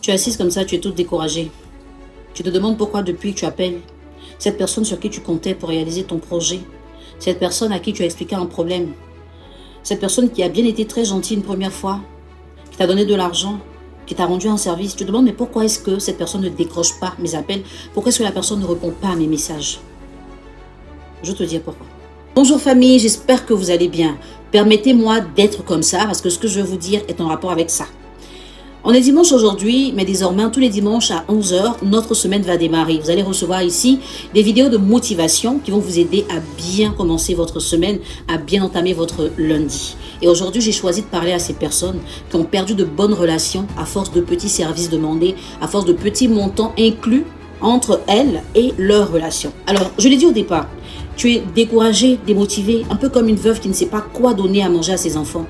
Tu es assise comme ça, tu es toute découragée. Tu te demandes pourquoi depuis que tu appelles cette personne sur qui tu comptais pour réaliser ton projet, cette personne à qui tu as expliqué un problème, cette personne qui a bien été très gentille une première fois, qui t'a donné de l'argent, qui t'a rendu un service. Tu te demandes mais pourquoi est-ce que cette personne ne décroche pas mes appels? Pourquoi est-ce que la personne ne répond pas à mes messages? Je vais te dire pourquoi. Bonjour famille, j'espère que vous allez bien. Permettez-moi d'être comme ça parce que ce que je vais vous dire est en rapport avec ça. On est dimanche aujourd'hui, mais désormais tous les dimanches à 11 h, notre semaine va démarrer. Vous allez recevoir ici des vidéos de motivation qui vont vous aider à bien commencer votre semaine, à bien entamer votre lundi. Et aujourd'hui, j'ai choisi de parler à ces personnes qui ont perdu de bonnes relations à force de petits services demandés, à force de petits montants inclus entre elles et leurs relations. Alors, je l'ai dit au départ, tu es découragé, démotivé, un peu comme une veuve qui ne sait pas quoi donner à manger à ses enfants.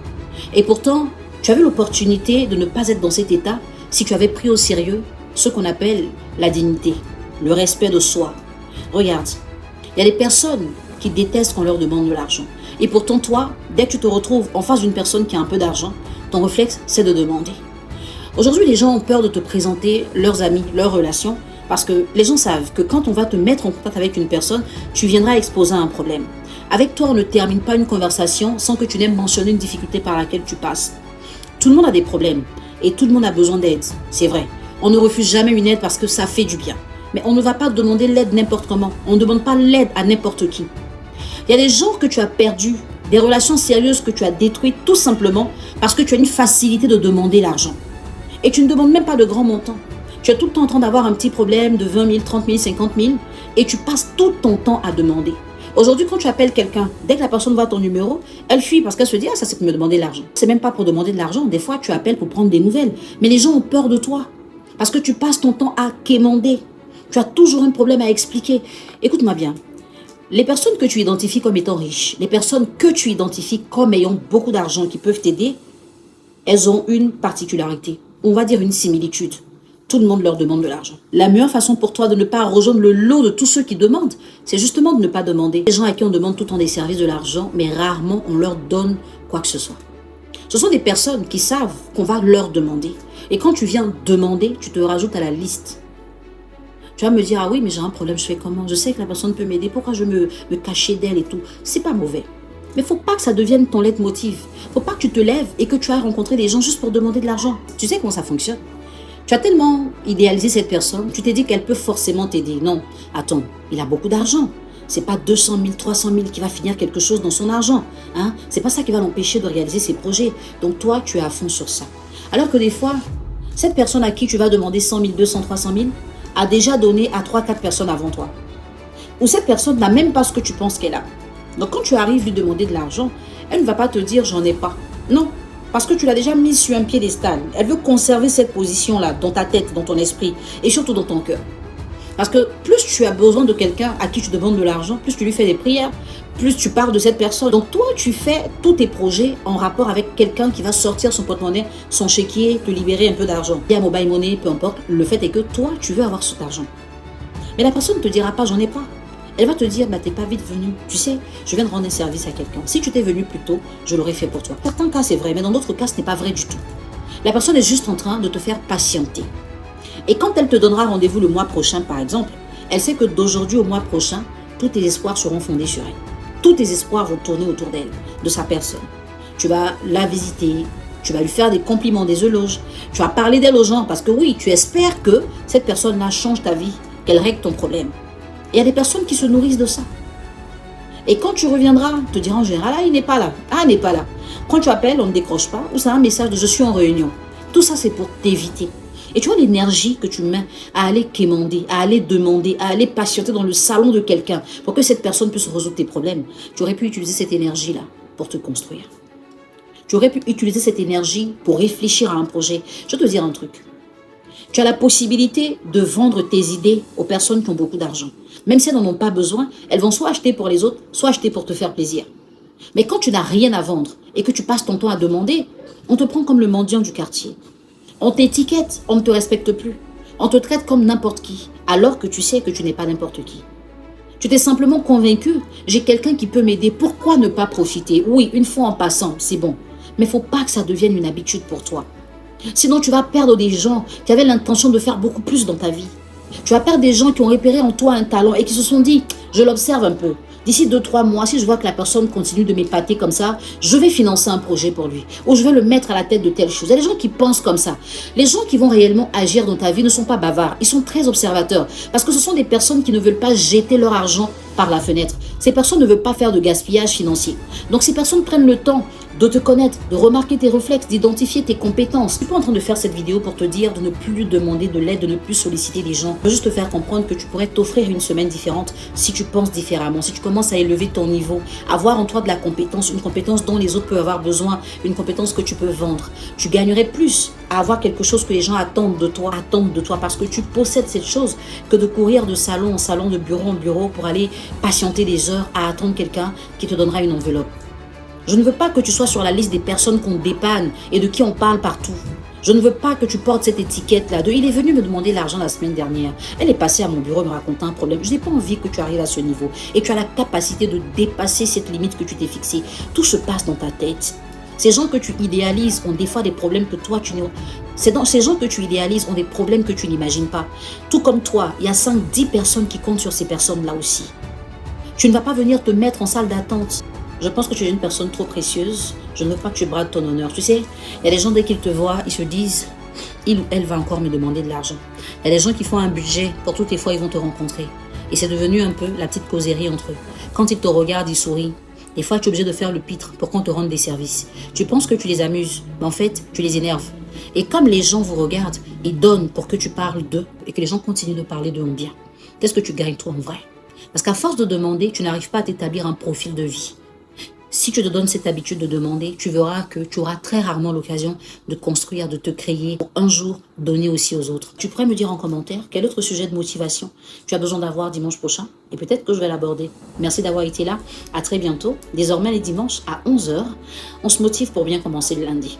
Et pourtant, tu avais l'opportunité de ne pas être dans cet état si tu avais pris au sérieux ce qu'on appelle la dignité, le respect de soi. Regarde, il y a des personnes qui détestent qu'on leur demande de l'argent. Et pourtant, toi, dès que tu te retrouves en face d'une personne qui a un peu d'argent, ton réflexe, c'est de demander. Aujourd'hui, les gens ont peur de te présenter leurs amis, leurs relations, parce que les gens savent que quand on va te mettre en contact avec une personne, tu viendras exposer un problème. Avec toi, on ne termine pas une conversation sans que tu n'aies mentionné une difficulté par laquelle tu passes. Tout le monde a des problèmes et tout le monde a besoin d'aide, c'est vrai. On ne refuse jamais une aide parce que ça fait du bien. Mais on ne va pas demander l'aide n'importe comment. On ne demande pas l'aide à n'importe qui. Il y a des gens que tu as perdus, des relations sérieuses que tu as détruites tout simplement parce que tu as une facilité de demander l'argent. Et tu ne demandes même pas de grands montants. Tu es tout le temps en train d'avoir un petit problème de 20 000, 30 000, 50 000 et tu passes tout ton temps à demander. Aujourd'hui, quand tu appelles quelqu'un, dès que la personne voit ton numéro, elle fuit parce qu'elle se dit « Ah, ça c'est pour me demander de l'argent ». C'est même pas pour demander de l'argent. Des fois, tu appelles pour prendre des nouvelles. Mais les gens ont peur de toi parce que tu passes ton temps à quémander. Tu as toujours un problème à expliquer. Écoute-moi bien. Les personnes que tu identifies comme étant riches, les personnes que tu identifies comme ayant beaucoup d'argent qui peuvent t'aider, elles ont une particularité. On va dire une similitude. Tout le monde leur demande de l'argent. La meilleure façon pour toi de ne pas rejoindre le lot de tous ceux qui demandent, c'est justement de ne pas demander. Les gens à qui on demande tout le temps des services de l'argent, mais rarement on leur donne quoi que ce soit. Ce sont des personnes qui savent qu'on va leur demander. Et quand tu viens demander, tu te rajoutes à la liste. Tu vas me dire, ah oui, mais j'ai un problème, je fais comment? Je sais que la personne peut m'aider, pourquoi je me cacher d'elle et tout? C'est pas mauvais. Mais il ne faut pas que ça devienne ton leitmotiv. Il ne faut pas que tu te lèves et que tu ailles rencontrer des gens juste pour demander de l'argent. Tu sais comment ça fonctionne? Tu as tellement idéalisé cette personne, tu t'es dit qu'elle peut forcément t'aider. Non, attends, il a beaucoup d'argent. C'est pas 200 000, 300 000 qui va finir quelque chose dans son argent. Hein? C'est pas ça qui va l'empêcher de réaliser ses projets. Donc toi, tu es à fond sur ça. Alors que des fois, cette personne à qui tu vas demander 100 000, 200 000, 300 000 a déjà donné à 3-4 personnes avant toi. Ou cette personne n'a même pas ce que tu penses qu'elle a. Donc quand tu arrives lui demander de l'argent, elle ne va pas te dire j'en ai pas. Non. Parce que tu l'as déjà mise sur un piédestal. Elle veut conserver cette position-là dans ta tête, dans ton esprit et surtout dans ton cœur. Parce que plus tu as besoin de quelqu'un à qui tu demandes de l'argent, plus tu lui fais des prières, plus tu parles de cette personne. Donc toi, tu fais tous tes projets en rapport avec quelqu'un qui va sortir son porte-monnaie, son chéquier, te libérer un peu d'argent. Il y a mobile money, peu importe. Le fait est que toi, tu veux avoir cet argent. Mais la personne ne te dira pas, j'en ai pas. Elle va te dire, bah, t'es pas vite venu. Tu sais, je viens de rendre un service à quelqu'un. Si tu t'es venu plus tôt, je l'aurais fait pour toi. Dans certains cas, c'est vrai, mais dans d'autres cas, ce n'est pas vrai du tout. La personne est juste en train de te faire patienter. Et quand elle te donnera rendez-vous le mois prochain, par exemple, elle sait que d'aujourd'hui au mois prochain, tous tes espoirs seront fondés sur elle. Tous tes espoirs vont tourner autour d'elle, de sa personne. Tu vas la visiter, tu vas lui faire des compliments, des éloges. Tu vas parler d'elle aux gens parce que oui, tu espères que cette personne-là change ta vie, qu'elle règle ton problème. Et il y a des personnes qui se nourrissent de ça. Et quand tu reviendras, te diront en général, ah, il n'est pas là. Ah, il n'est pas là. Quand tu appelles, on ne décroche pas. Ou c'est un message de je suis en réunion. Tout ça, c'est pour t'éviter. Et tu vois l'énergie que tu mets à aller quémander, à aller demander, à aller patienter dans le salon de quelqu'un pour que cette personne puisse résoudre tes problèmes. Tu aurais pu utiliser cette énergie-là pour te construire. Tu aurais pu utiliser cette énergie pour réfléchir à un projet. Je vais te dire un truc. Tu as la possibilité de vendre tes idées aux personnes qui ont beaucoup d'argent. Même si elles n'en ont pas besoin, elles vont soit acheter pour les autres, soit acheter pour te faire plaisir. Mais quand tu n'as rien à vendre et que tu passes ton temps à demander, on te prend comme le mendiant du quartier. On t'étiquette, on ne te respecte plus. On te traite comme n'importe qui, alors que tu sais que tu n'es pas n'importe qui. Tu t'es simplement convaincu, j'ai quelqu'un qui peut m'aider, pourquoi ne pas profiter? Oui, une fois en passant, c'est bon. Mais il ne faut pas que ça devienne une habitude pour toi. Sinon, tu vas perdre des gens qui avaient l'intention de faire beaucoup plus dans ta vie. Tu vas perdre des gens qui ont repéré en toi un talent et qui se sont dit, je l'observe un peu. D'ici 2-3 mois, si je vois que la personne continue de m'épater comme ça, je vais financer un projet pour lui. Ou je vais le mettre à la tête de telle chose. Il y a des gens qui pensent comme ça. Les gens qui vont réellement agir dans ta vie ne sont pas bavards. Ils sont très observateurs. Parce que ce sont des personnes qui ne veulent pas jeter leur argent par la fenêtre. Ces personnes ne veulent pas faire de gaspillage financier. Donc ces personnes prennent le temps de te connaître, de remarquer tes réflexes, d'identifier tes compétences. Je suis pas en train de faire cette vidéo pour te dire de ne plus demander de l'aide, de ne plus solliciter les gens. Je veux juste te faire comprendre que tu pourrais t'offrir une semaine différente si tu penses différemment, si tu commences à élever ton niveau, avoir en toi de la compétence, une compétence dont les autres peuvent avoir besoin, une compétence que tu peux vendre. Tu gagnerais plus à avoir quelque chose que les gens attendent de toi parce que tu possèdes cette chose que de courir de salon en salon, de bureau en bureau pour aller patienter des heures à attendre quelqu'un qui te donnera une enveloppe. Je ne veux pas que tu sois sur la liste des personnes qu'on dépanne et de qui on parle partout. Je ne veux pas que tu portes cette étiquette-là de « il est venu me demander l'argent la semaine dernière. Elle est passée à mon bureau me raconter un problème. » Je n'ai pas envie que tu arrives à ce niveau. Et tu as la capacité de dépasser cette limite que tu t'es fixée. Tout se passe dans ta tête. Ces gens que tu idéalises ont des fois des problèmes que toi tu n'as. Ces gens que tu idéalises ont des problèmes que tu n'imagines pas. Tout comme toi, il y a 5-10 personnes qui comptent sur ces personnes-là aussi. Tu ne vas pas venir te mettre en salle d'attente. Je pense que tu es une personne trop précieuse. Je ne veux pas que tu brades ton honneur. Tu sais, il y a des gens, dès qu'ils te voient, ils se disent, il ou elle va encore me demander de l'argent. Il y a des gens qui font un budget pour toutes les fois ils vont te rencontrer. Et c'est devenu un peu la petite causerie entre eux. Quand ils te regardent, ils sourient. Des fois, tu es obligé de faire le pitre pour qu'on te rende des services. Tu penses que tu les amuses, mais en fait, tu les énerves. Et comme les gens vous regardent, ils donnent pour que tu parles d'eux et que les gens continuent de parler d'eux en bien. Qu'est-ce que tu gagnes toi en vrai? Parce qu'à force de demander, tu n'arrives pas à t'établir un profil de vie. Si tu te donnes cette habitude de demander, tu verras que tu auras très rarement l'occasion de construire, de te créer, pour un jour donner aussi aux autres. Tu pourrais me dire en commentaire quel autre sujet de motivation tu as besoin d'avoir dimanche prochain et peut-être que je vais l'aborder. Merci d'avoir été là. À très bientôt. Désormais les dimanches à 11 h, on se motive pour bien commencer le lundi.